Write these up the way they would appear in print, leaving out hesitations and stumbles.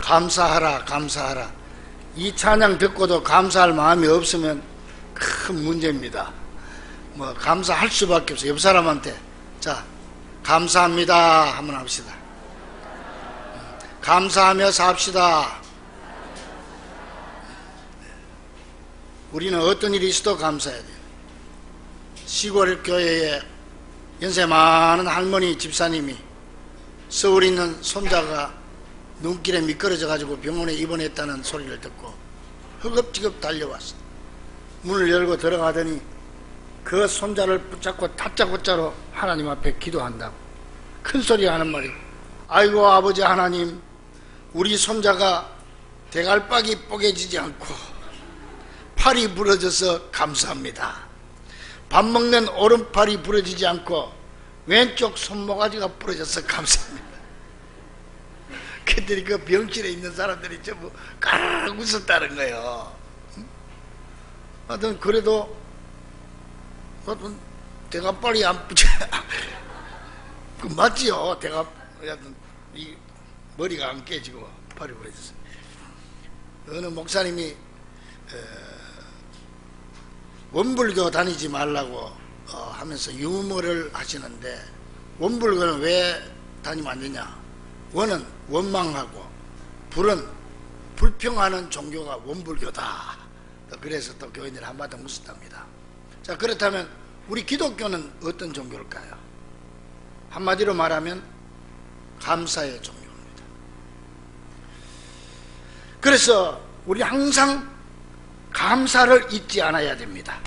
감사하라 감사하라, 이 찬양 듣고도 감사할 마음이 없으면 큰 문제입니다. 뭐 감사할 수밖에 없어요. 옆 사람한테 자 감사합니다 한번 합시다. 감사하며 삽시다. 우리는 어떤 일이 있어도 감사해야 돼요. 시골 교회에 연세 많은 할머니 집사님이 서울에 있는 손자가 눈길에 미끄러져 가지고 병원에 입원했다는 소리를 듣고 허겁지겁 달려왔어. 문을 열고 들어가더니 그 손자를 붙잡고 다짜고짜로 하나님 앞에 기도한다고 큰 소리 하는 말이, 아이고 아버지 하나님, 우리 손자가 대갈박이 뽀개지지 않고 팔이 부러져서 감사합니다. 밥 먹는 오른팔이 부러지지 않고 왼쪽 손모가지가 부러져서 감사합니다. 그들이 그 병실에 있는 사람들이 전부 까르르 웃었다는 거예요. 하여튼 그래도 하여튼 대가빨이 안 붙여. 그 맞지요. 하여튼 이 머리가 안 깨지고 팔이 부러졌어요. 어느 목사님이 원불교 다니지 말라고 하면서 유머를 하시는데, 원불교는 왜 다니면 안 되냐? 원은 원망하고 불은 불평하는 종교가 원불교다. 그래서 또 교인들이 한마디 웃었답니다. 자, 그렇다면 우리 기독교는 어떤 종교일까요? 한마디로 말하면 감사의 종교입니다. 그래서 우리 항상 감사를 잊지 않아야 됩니다.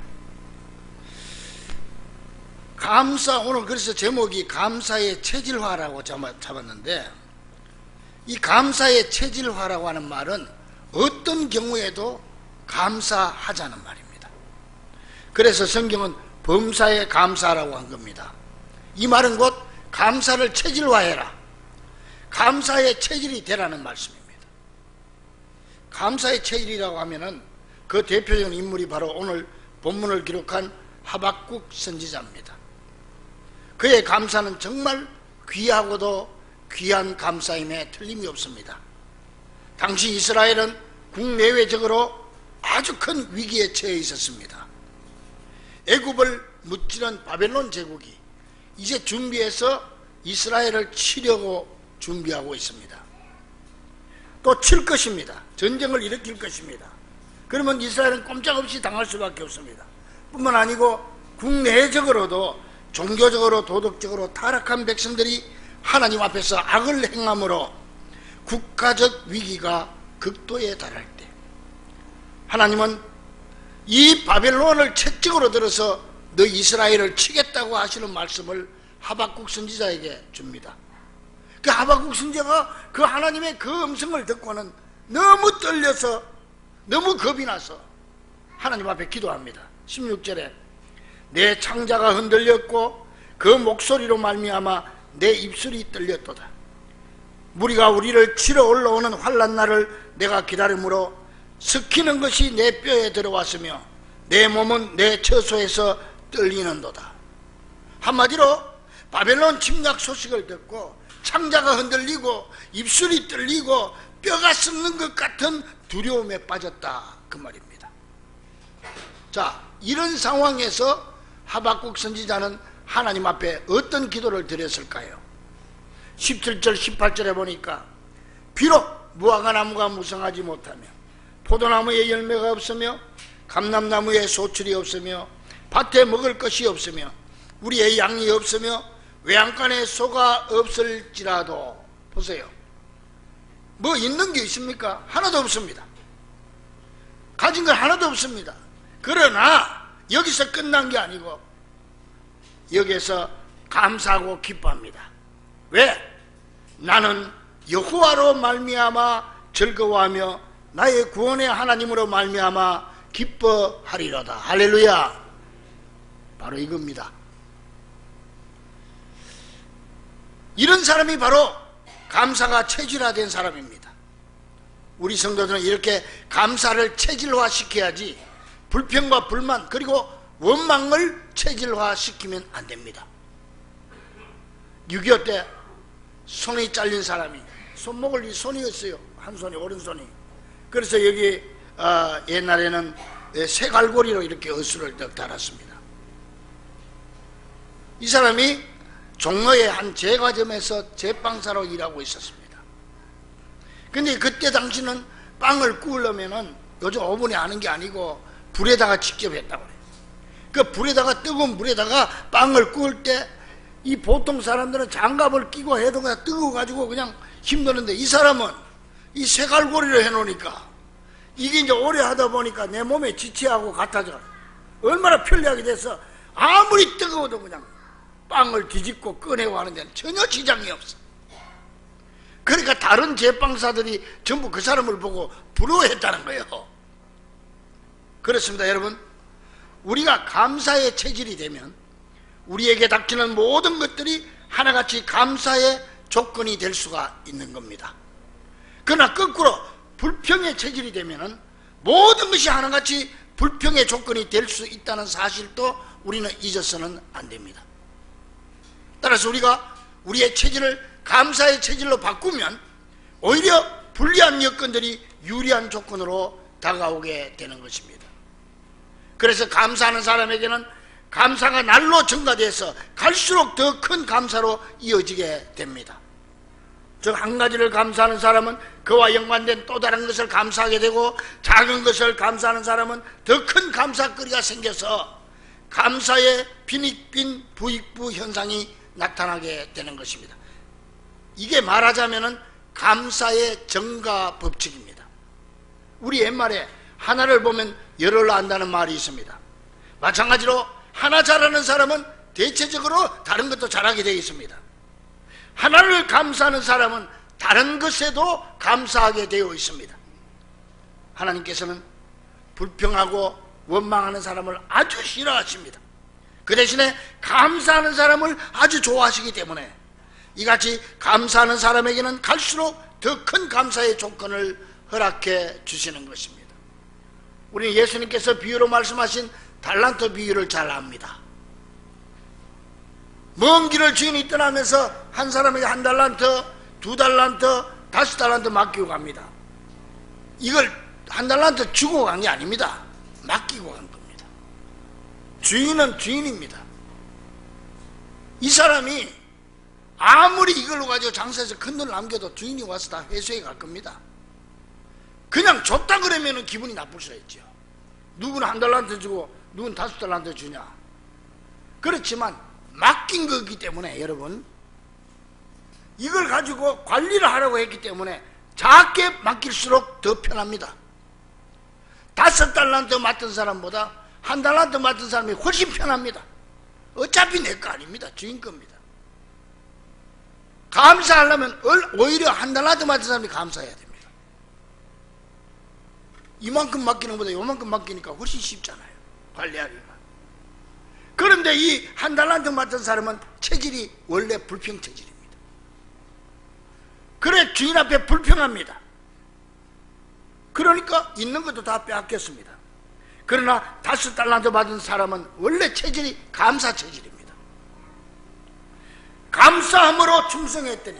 감사, 오늘 그래서 제목이 감사의 체질화라고 잡았는데, 이 감사의 체질화라고 하는 말은 어떤 경우에도 감사하자는 말입니다. 그래서 성경은 범사에 감사라고 한 겁니다. 이 말은 곧 감사를 체질화해라, 감사의 체질이 되라는 말씀입니다. 감사의 체질이라고 하면은 그 대표적인 인물이 바로 오늘 본문을 기록한 하박국 선지자입니다. 그의 감사는 정말 귀하고도 귀한 감사임에 틀림이 없습니다. 당시 이스라엘은 국내외적으로 아주 큰 위기에 처해 있었습니다. 애굽을 무찌른 바벨론 제국이 이제 준비해서 이스라엘을 치려고 준비하고 있습니다. 또 칠 것입니다. 전쟁을 일으킬 것입니다. 그러면 이스라엘은 꼼짝없이 당할 수밖에 없습니다. 뿐만 아니고 국내적으로도 종교적으로 도덕적으로 타락한 백성들이 하나님 앞에서 악을 행함으로 국가적 위기가 극도에 달할 때, 하나님은 이 바벨론을 채찍으로 들어서 너 이스라엘을 치겠다고 하시는 말씀을 하박국 선지자에게 줍니다. 그 하박국 선지자가 그 하나님의 그 음성을 듣고는 너무 떨려서, 너무 겁이 나서 하나님 앞에 기도합니다. 16절에 내 창자가 흔들렸고 그 목소리로 말미암아 내 입술이 떨렸도다. 무리가 우리를 치러 올라오는 환난 날을 내가 기다림으로 섞이는 것이 내 뼈에 들어왔으며 내 몸은 내 처소에서 떨리는도다. 한마디로 바벨론 침략 소식을 듣고 창자가 흔들리고 입술이 떨리고 뼈가 썩는 것 같은 두려움에 빠졌다, 그 말입니다. 자, 이런 상황에서 하박국 선지자는 하나님 앞에 어떤 기도를 드렸을까요? 17절 18절에 보니까 비록 무화과나무가 무성하지 못하며 포도나무에 열매가 없으며 감람나무에 소출이 없으며 밭에 먹을 것이 없으며 우리의 양이 없으며 외양간에 소가 없을지라도, 보세요, 뭐 있는 게 있습니까? 하나도 없습니다. 가진 건 하나도 없습니다. 그러나 여기서 끝난 게 아니고 여기에서 감사하고 기뻐합니다. 왜? 나는 여호와로 말미암아 즐거워하며 나의 구원의 하나님으로 말미암아 기뻐하리로다. 할렐루야. 바로 이겁니다. 이런 사람이 바로 감사가 체질화된 사람입니다. 우리 성도들은 이렇게 감사를 체질화시켜야지 불평과 불만 그리고 원망을 체질화시키면 안 됩니다. 6.25 때 손이 잘린 사람이 손목을 이 손이었어요. 한 손이, 오른손이. 그래서 여기 옛날에는 쇠갈고리로 이렇게 어수를 딱 달았습니다. 이 사람이 종로의 한 제과점에서 제빵사로 일하고 있었습니다. 근데 그때 당시는 빵을 구우려면은 요즘 오븐에 하는 게 아니고 불에다가 직접 했다고 해요. 그 불에다가, 뜨거운 물에다가 빵을 구울 때 이 보통 사람들은 장갑을 끼고 해도 그냥 뜨거워가지고 그냥 힘드는데, 이 사람은 이 쇠갈고리로 해놓으니까 이게 이제 오래 하다 보니까 내 몸에 지체하고 같아져. 얼마나 편리하게 돼서 아무리 뜨거워도 그냥 빵을 뒤집고 꺼내고 하는 데는 전혀 지장이 없어. 그러니까 다른 제빵사들이 전부 그 사람을 보고 부러워했다는 거예요. 그렇습니다, 여러분. 우리가 감사의 체질이 되면 우리에게 닥치는 모든 것들이 하나같이 감사의 조건이 될 수가 있는 겁니다. 그러나 거꾸로 불평의 체질이 되면 모든 것이 하나같이 불평의 조건이 될 수 있다는 사실도 우리는 잊어서는 안 됩니다. 따라서 우리가 우리의 체질을 감사의 체질로 바꾸면 오히려 불리한 여건들이 유리한 조건으로 다가오게 되는 것입니다. 그래서 감사하는 사람에게는 감사가 날로 증가돼서 갈수록 더 큰 감사로 이어지게 됩니다. 즉, 한 가지를 감사하는 사람은 그와 연관된 또 다른 것을 감사하게 되고, 작은 것을 감사하는 사람은 더 큰 감사거리가 생겨서 감사의 빈익빈 부익부 현상이 나타나게 되는 것입니다. 이게 말하자면은 감사의 정가 법칙입니다. 우리 옛말에 하나를 보면 열을 안다는 말이 있습니다. 마찬가지로 하나 잘하는 사람은 대체적으로 다른 것도 잘하게 되어 있습니다. 하나를 감사하는 사람은 다른 것에도 감사하게 되어 있습니다. 하나님께서는 불평하고 원망하는 사람을 아주 싫어하십니다. 그 대신에 감사하는 사람을 아주 좋아하시기 때문에 이같이 감사하는 사람에게는 갈수록 더 큰 감사의 조건을 허락해 주시는 것입니다. 우리는 예수님께서 비유로 말씀하신 달란트 비유를 잘 압니다. 먼 길을 주인이 떠나면서 한 사람에게 1달란트, 2달란트, 5달란트 맡기고 갑니다. 이걸 1달란트 주고 간 게 아닙니다. 맡기고 간 겁니다. 주인은 주인입니다. 이 사람이 아무리 이걸로 가지고 장사해서 큰 돈 남겨도 주인이 와서 다 회수해 갈 겁니다. 그냥 줬다 그러면 기분이 나쁠 수가 있죠. 누구는 1달란트 주고 누구는 5달란트 주냐. 그렇지만 맡긴 거기 때문에 여러분, 이걸 가지고 관리를 하라고 했기 때문에 작게 맡길수록 더 편합니다. 5달란트 맡은 사람보다 1달란트 맡은 사람이 훨씬 편합니다. 어차피 내 거 아닙니다. 주인 겁니다. 감사하려면 오히려 1달란트 맡은 사람이 감사해야 됩니다. 이만큼 맡기는 것보다 요만큼 맡기니까 훨씬 쉽잖아요, 관리하기가. 그런데 이 1달란트 맡은 사람은 체질이 원래 불평 체질입니다. 그래 주인 앞에 불평합니다. 그러니까 있는 것도 다 빼앗겼습니다. 그러나 5달란트 받은 사람은 원래 체질이 감사 체질입니다. 감사함으로 충성했더니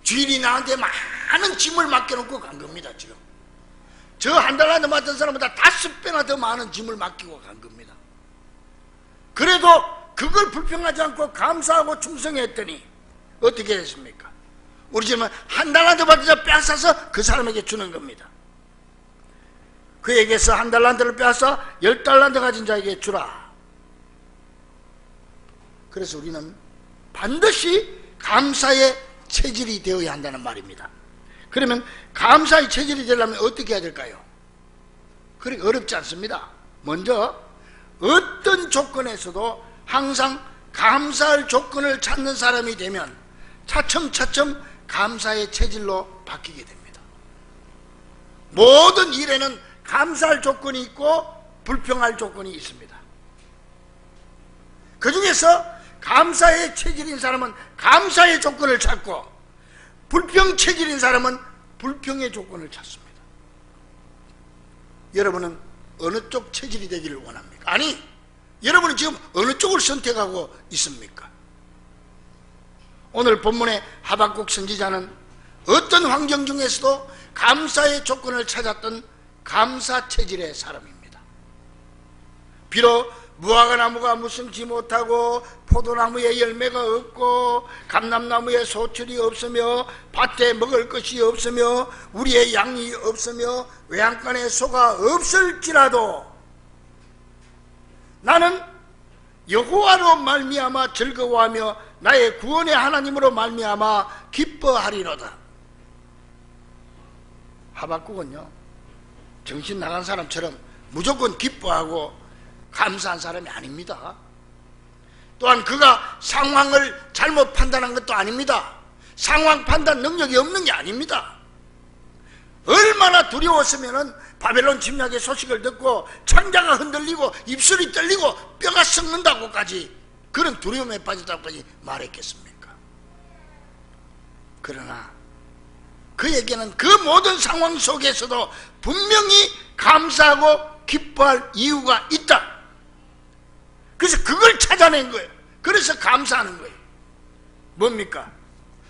주인이 나한테 많은 짐을 맡겨놓고 간 겁니다. 지금 저 1달란트 맡은 사람보다 5배나 더 많은 짐을 맡기고 간 겁니다. 그래도 그걸 불평하지 않고 감사하고 충성했더니 어떻게 됐습니까? 우리 집은 1달란트 받아서 빼앗아서 그 사람에게 주는 겁니다. 그에게서 1달란트를 빼앗아 10달란트 가진 자에게 주라. 그래서 우리는 반드시 감사의 체질이 되어야 한다는 말입니다. 그러면 감사의 체질이 되려면 어떻게 해야 될까요? 그렇게 어렵지 않습니다. 먼저 어떤 조건에서도 항상 감사할 조건을 찾는 사람이 되면 차츰차츰 감사의 체질로 바뀌게 됩니다. 모든 일에는 감사할 조건이 있고 불평할 조건이 있습니다. 그 중에서 감사의 체질인 사람은 감사의 조건을 찾고 불평 체질인 사람은 불평의 조건을 찾습니다. 여러분은 어느 쪽 체질이 되기를 원합니까? 아니, 여러분은 지금 어느 쪽을 선택하고 있습니까? 오늘 본문의 하박국 선지자는 어떤 환경 중에서도 감사의 조건을 찾았던 감사 체질의 사람입니다. 비록 무화과나무가 무성치 못하고 포도나무에 열매가 없고 감람나무에 소출이 없으며 밭에 먹을 것이 없으며 우리의 양이 없으며 외양간에 소가 없을지라도 나는 여호와로 말미암아 즐거워하며 나의 구원의 하나님으로 말미암아 기뻐하리로다. 하박국은요, 정신 나간 사람처럼 무조건 기뻐하고 감사한 사람이 아닙니다. 또한 그가 상황을 잘못 판단한 것도 아닙니다. 상황 판단 능력이 없는 게 아닙니다. 얼마나 두려웠으면 바벨론 침략의 소식을 듣고 창자가 흔들리고 입술이 떨리고 뼈가 썩는다고까지 그런 두려움에 빠졌다고까지 말했겠습니까? 그러나 그에게는 그 모든 상황 속에서도 분명히 감사하고 기뻐할 이유가 있다. 그래서 그걸 찾아낸 거예요. 그래서 감사하는 거예요. 뭡니까?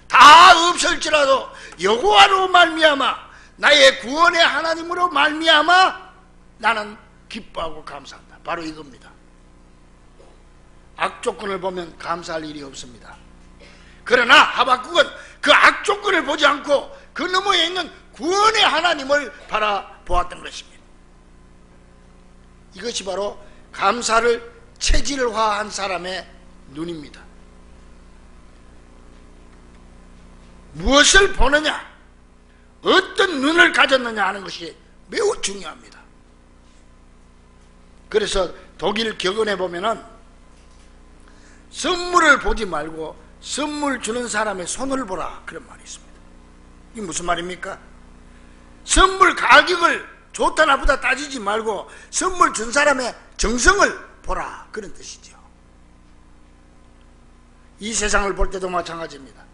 다 없을지라도 여호와로 말미암아 나의 구원의 하나님으로 말미암아 나는 기뻐하고 감사한다. 바로 이겁니다. 악조건을 보면 감사할 일이 없습니다. 그러나 하박국은 그 악조건을 보지 않고 그 너머에 있는 구원의 하나님을 바라보았던 것입니다. 이것이 바로 감사를 체질화한 사람의 눈입니다. 무엇을 보느냐, 어떤 눈을 가졌느냐 하는 것이 매우 중요합니다. 그래서 독일 격언에 보면은 선물을 보지 말고 선물 주는 사람의 손을 보라, 그런 말이 있습니다. 이게 무슨 말입니까? 선물 가격을 좋다 나쁘다 따지지 말고 선물 준 사람의 정성을 보라, 그런 뜻이죠. 이 세상을 볼 때도 마찬가지입니다.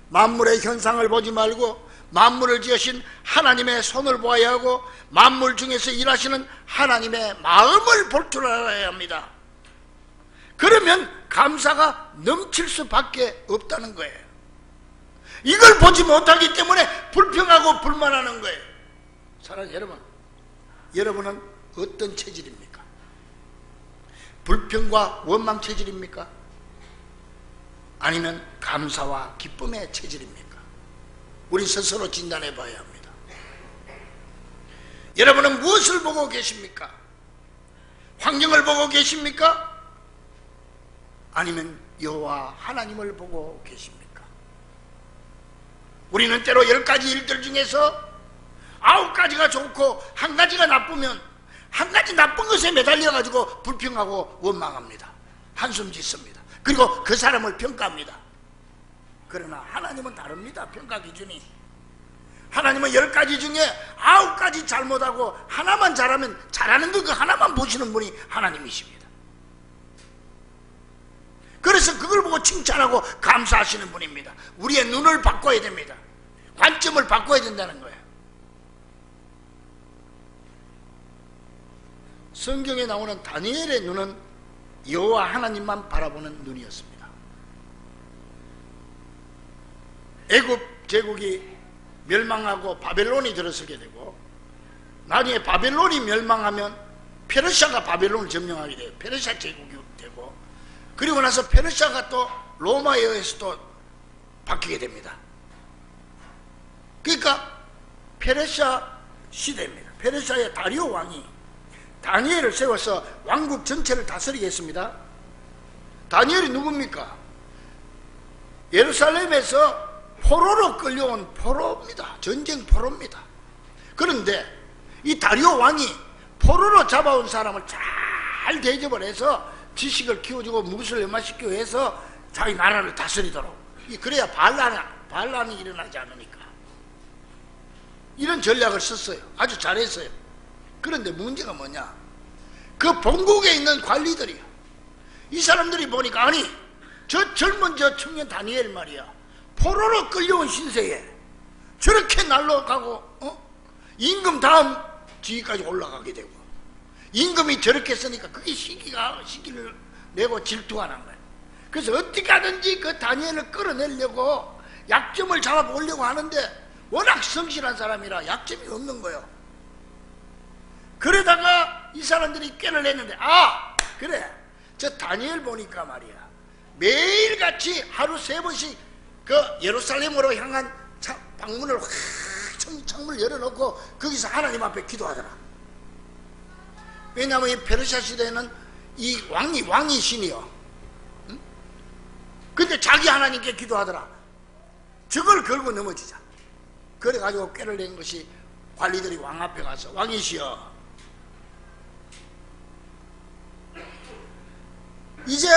만물의 현상을 보지 말고 만물을 지으신 하나님의 손을 보아야 하고 만물 중에서 일하시는 하나님의 마음을 볼 줄 알아야 합니다. 그러면 감사가 넘칠 수밖에 없다는 거예요. 이걸 보지 못하기 때문에 불평하고 불만하는 거예요. 사랑하는 여러분, 여러분은 어떤 체질입니까? 불평과 원망 체질입니까? 아니면 감사와 기쁨의 체질입니까? 우리 스스로 진단해 봐야 합니다. 여러분은 무엇을 보고 계십니까? 환경을 보고 계십니까? 아니면 여호와 하나님을 보고 계십니까? 우리는 때로 10가지 일들 중에서 9가지가 좋고 1가지가 나쁘면 1가지 나쁜 것에 매달려 가지고 불평하고 원망합니다. 한숨 짓습니다. 그리고 그 사람을 평가합니다. 그러나 하나님은 다릅니다. 평가 기준이. 하나님은 10가지 중에 9가지 잘못하고 하나만 잘하면 잘하는 거 그 하나만 보시는 분이 하나님이십니다. 그래서 그걸 보고 칭찬하고 감사하시는 분입니다. 우리의 눈을 바꿔야 됩니다. 관점을 바꿔야 된다는 거예요. 성경에 나오는 다니엘의 눈은 여호와 하나님만 바라보는 눈이었습니다. 애굽 제국이 멸망하고 바벨론이 들어서게 되고 나중에 바벨론이 멸망하면 페르시아가 바벨론을 점령하게 돼요. 페르시아 제국이 되고 그리고 나서 페르시아가 또 로마에 의해서 또 바뀌게 됩니다. 그러니까 페르시아 시대입니다. 페르시아의 다리오 왕이 다니엘을 세워서 왕국 전체를 다스리게 했습니다. 다니엘이 누굽니까? 예루살렘에서 포로로 끌려온 포로입니다. 전쟁 포로입니다. 그런데 이 다리오 왕이 포로로 잡아온 사람을 잘 대접을 해서 지식을 키워주고 무술을 연마시키고 해서 자기 나라를 다스리도록, 그래야 반란이 일어나지 않으니까 이런 전략을 썼어요. 아주 잘했어요. 그런데 문제가 뭐냐, 그 본국에 있는 관리들이요, 이 사람들이 보니까 아니 저 젊은 저 청년 다니엘 말이야 포로로 끌려온 신세에 저렇게 날라가고 임금 다음 지위까지 올라가게 되고 임금이 저렇게 쓰니까 그게 시기를 내고 질투가 난 거예요. 그래서 어떻게 하든지 그 다니엘을 끌어내려고 약점을 잡아보려고 하는데 워낙 성실한 사람이라 약점이 없는 거예요. 그러다가 이 사람들이 꾀를 냈는데, 아 그래, 저 다니엘 보니까 말이야, 매일같이 하루 3번씩 그 예루살렘으로 향한 방문을 확 창문을 열어놓고 거기서 하나님 앞에 기도하더라. 왜냐하면 이 페르시아 시대에는 이 왕이 신이요. 응? 근데 자기 하나님께 기도하더라. 저걸 걸고 넘어지자. 그래가지고 꾀를 낸 것이, 관리들이 왕 앞에 가서, 왕이시여, 이제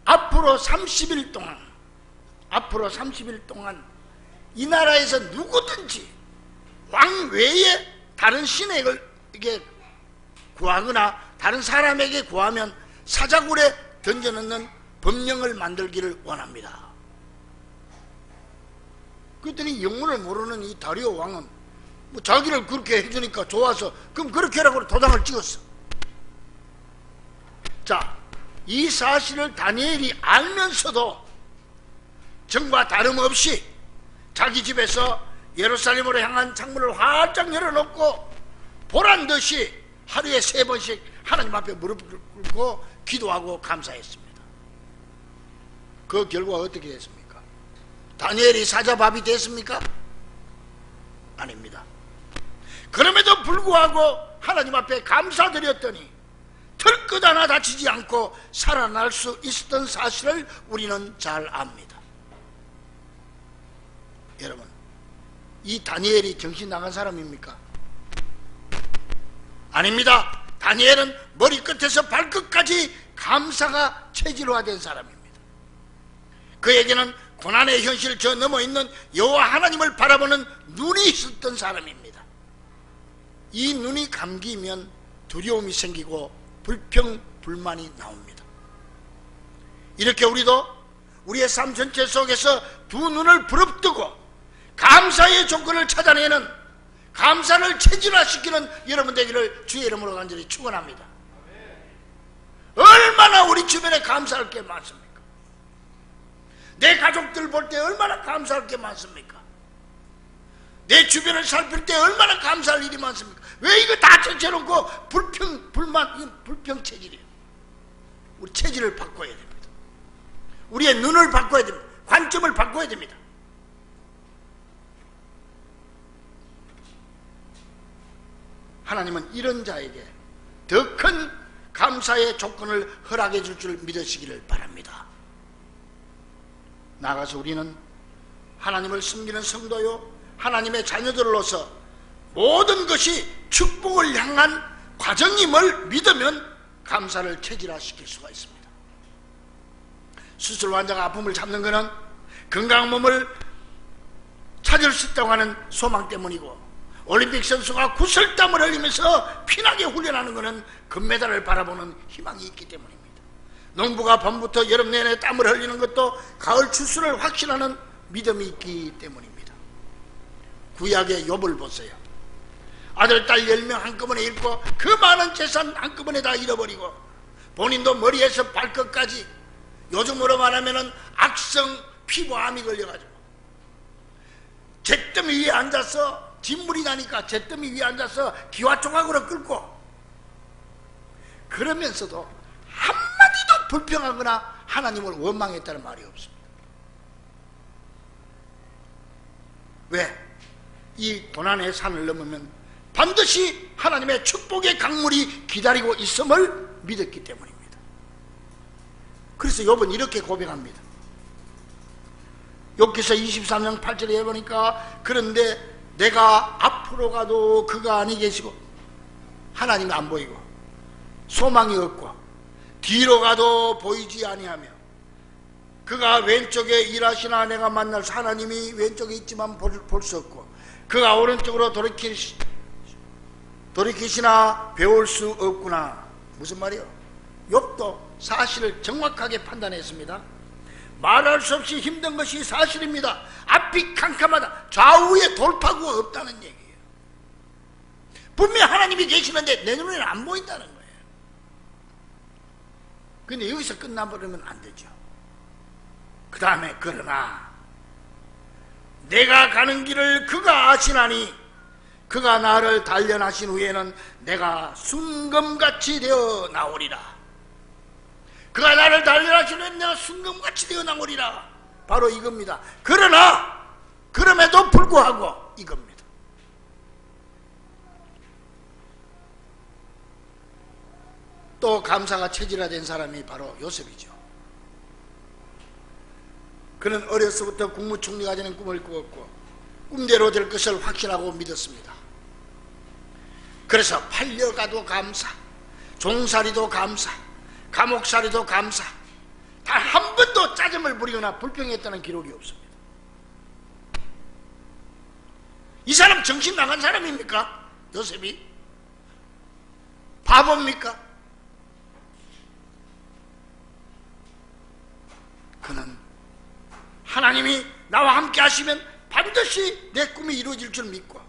앞으로 30일 동안 이 나라에서 누구든지 왕 외에 다른 신에게 구하거나 다른 사람에게 구하면 사자굴에 던져넣는 법령을 만들기를 원합니다. 그랬더니 영문을 모르는 이 다리오 왕은 뭐 자기를 그렇게 해주니까 좋아서 그럼 그렇게 하라고 도장을 찍었어. 자, 이 사실을 다니엘이 알면서도 정과 다름없이 자기 집에서 예루살렘으로 향한 창문을 활짝 열어놓고 보란듯이 하루에 3번씩 하나님 앞에 무릎을 꿇고 기도하고 감사했습니다. 그 결과가 어떻게 됐습니까? 다니엘이 사자밥이 됐습니까? 아닙니다. 그럼에도 불구하고 하나님 앞에 감사드렸더니 털끝 하나 다치지 않고 살아날 수 있었던 사실을 우리는 잘 압니다. 여러분, 이 다니엘이 정신 나간 사람입니까? 아닙니다. 다니엘은 머리끝에서 발끝까지 감사가 체질화된 사람입니다. 그에게는 고난의 현실 저 넘어 있는 여호와 하나님을 바라보는 눈이 있었던 사람입니다. 이 눈이 감기면 두려움이 생기고 불평, 불만이 나옵니다. 이렇게 우리도 우리의 삶 전체 속에서 두 눈을 부릅뜨고 감사의 조건을 찾아내는, 감사를 체질화시키는 여러분 되기를 주의 이름으로 간절히 축원합니다. 얼마나 우리 주변에 감사할 게 많습니까? 내 가족들 볼 때 얼마나 감사할 게 많습니까? 내 주변을 살필 때 얼마나 감사할 일이 많습니까? 왜 이거 다 제쳐놓고 불평, 불만, 이건 불평 체질이에요. 우리 체질을 바꿔야 됩니다. 우리의 눈을 바꿔야 됩니다. 관점을 바꿔야 됩니다. 하나님은 이런 자에게 더 큰 감사의 조건을 허락해 줄 믿으시기를 바랍니다. 나아가서 우리는 하나님을 섬기는 성도요, 하나님의 자녀들로서 모든 것이 축복을 향한 과정임을 믿으면 감사를 체질화시킬 수가 있습니다. 수술 환자가 아픔을 참는 것은 건강한 몸을 찾을 수 있다고 하는 소망 때문이고, 올림픽 선수가 구슬땀을 흘리면서 피나게 훈련하는 것은 금메달을 바라보는 희망이 있기 때문입니다. 농부가 봄부터 여름 내내 땀을 흘리는 것도 가을 추수를 확신하는 믿음이 있기 때문입니다. 구약의 욥을 보세요. 아들, 딸 10명 한꺼번에 잃고 그 많은 재산 한꺼번에 다 잃어버리고 본인도 머리에서 발끝까지, 요즘으로 말하면 악성 피부암이 걸려가지고 잿더미 위에 앉아서, 진물이 나니까 잿더미 위에 앉아서 기와조각으로 끓고, 그러면서도 한마디도 불평하거나 하나님을 원망했다는 말이 없습니다. 왜? 이 고난의 산을 넘으면 반드시 하나님의 축복의 강물이 기다리고 있음을 믿었기 때문입니다. 그래서 욥은 이렇게 고백합니다. 욥기서 23장 8절에 해보니까, 그런데 내가 앞으로 가도 그가 아니 계시고, 하나님이 안 보이고 소망이 없고, 뒤로 가도 보이지 아니하며, 그가 왼쪽에 일하시나 내가 만날 수, 하나님이 왼쪽에 있지만 볼 수 없고, 그가 오른쪽으로 돌이키시나 배울 수 없구나. 무슨 말이요? 욥도 사실을 정확하게 판단했습니다. 말할 수 없이 힘든 것이 사실입니다. 앞이 캄캄하다. 좌우에 돌파구가 없다는 얘기예요. 분명히 하나님이 계시는데 내 눈에는 안 보인다는 거예요. 근데 여기서 끝나버리면 안 되죠. 그 다음에, 그러나 내가 가는 길을 그가 아시나니 그가 나를 단련하신 후에는 내가 순금같이 되어 나오리라. 그가 나를 단련하신 후에는 내가 순금같이 되어 나오리라. 바로 이겁니다. 그러나 그럼에도 불구하고 이겁니다. 또 감사가 체질화된 사람이 바로 요셉이죠. 그는 어려서부터 국무총리가 되는 꿈을 꾸었고 꿈대로 될 것을 확신하고 믿었습니다. 그래서 팔려가도 감사, 종살이도 감사, 감옥살이도 감사, 단 한 번도 짜증을 부리거나 불평했다는 기록이 없습니다. 이 사람 정신 나간 사람입니까? 요셉이? 바보입니까? 그는 하나님이 나와 함께 하시면 반드시 내 꿈이 이루어질 줄 믿고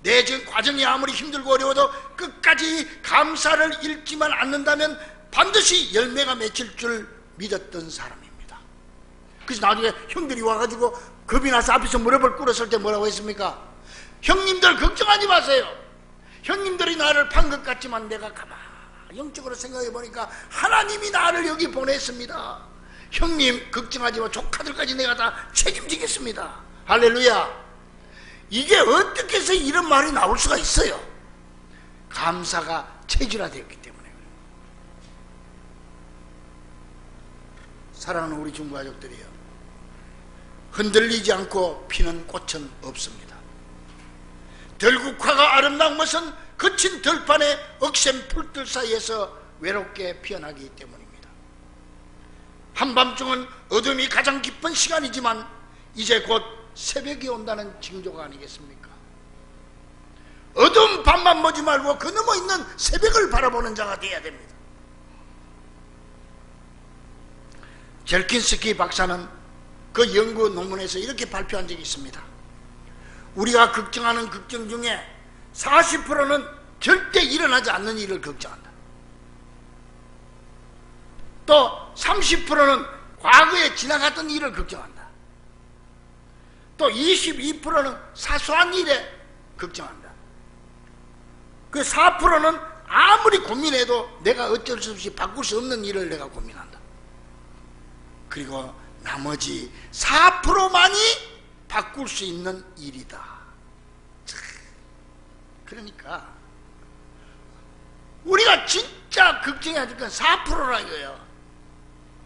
내 지금 과정이 아무리 힘들고 어려워도 끝까지 감사를 잃지만 않는다면 반드시 열매가 맺힐 줄 믿었던 사람입니다. 그래서 나중에 형들이 와가지고 겁이 나서 앞에서 무릎을 꿇었을 때 뭐라고 했습니까? 형님들 걱정하지 마세요. 형님들이 나를 판 것 같지만 내가 가만히 영적으로 생각해 보니까 하나님이 나를 여기 보냈습니다. 형님 걱정하지 마. 조카들까지 내가 다 책임지겠습니다. 할렐루야. 이게 어떻게 해서 이런 말이 나올 수가 있어요? 감사가 체질화되었기 때문에. 사랑하는 우리 중부가족들이요, 흔들리지 않고 피는 꽃은 없습니다. 들국화가 아름다운 것은 거친 들판의 억센 풀들 사이에서 외롭게 피어나기 때문입니다. 한밤중은 어둠이 가장 깊은 시간이지만 이제 곧 새벽이 온다는 징조가 아니겠습니까? 어두운 밤만 보지 말고 그 너머 있는 새벽을 바라보는 자가 되어야 됩니다. 젤킨스키 박사는 그 연구 논문에서 이렇게 발표한 적이 있습니다. 우리가 걱정하는 걱정 중에 40%는 절대 일어나지 않는 일을 걱정한다. 또 30%는 과거에 지나갔던 일을 걱정한다. 또 22%는 사소한 일에 걱정한다. 그 4%는 아무리 고민해도 내가 어쩔 수 없이 바꿀 수 없는 일을 내가 고민한다. 그리고 나머지 4%만이 바꿀 수 있는 일이다. 그러니까 우리가 진짜 걱정해야 될 건 4%라 이거예요.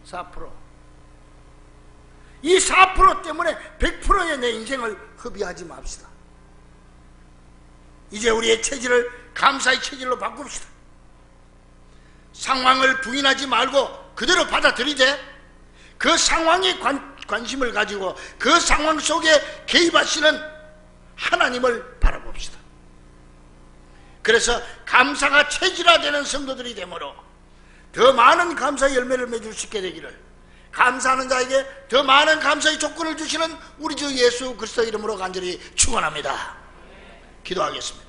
4%. 이 4% 때문에 100%의 내 인생을 허비하지 맙시다. 이제 우리의 체질을 감사의 체질로 바꿉시다. 상황을 부인하지 말고 그대로 받아들이되 그 상황에 관심을 가지고 그 상황 속에 개입하시는 하나님을 바라봅시다. 그래서 감사가 체질화되는 성도들이 되므로 더 많은 감사의 열매를 맺을 수 있게 되기를, 감사하는 자에게 더 많은 감사의 조건을 주시는 우리 주 예수 그리스도 이름으로 간절히 축원합니다. 기도하겠습니다.